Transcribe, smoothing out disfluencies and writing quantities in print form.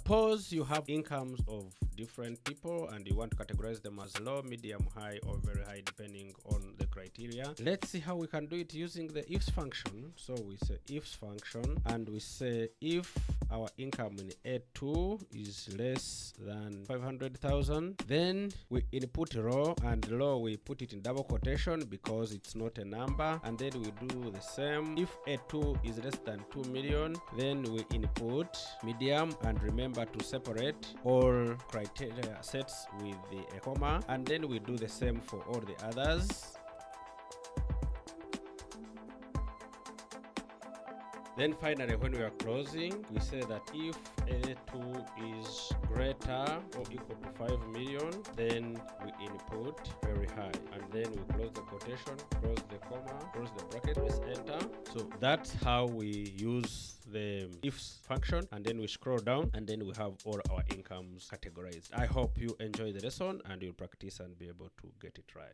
Suppose you have incomes of different people and you want to categorize them as low, medium, high, or very high depending on the criteria. Let's see how we can do it using the ifs function. So we say ifs function and we say if our income in A2 is less than 500,000, then we input row, and row we put it in double quotation because it's not a number, and then we do the same. If A2 is less than 2 million, then we input medium, and remember to separate all criteria sets with a comma, and then we do the same for all the others. Then finally, when we are closing, we say that if A2 is greater or equal to 5 million, then we input very high, and then we close the quotation, close the comma, close the bracket, press enter. So that's how we use the ifs function, and then we scroll down, and then we have all our incomes categorized. I hope you enjoy the lesson and you'll practice and be able to get it right.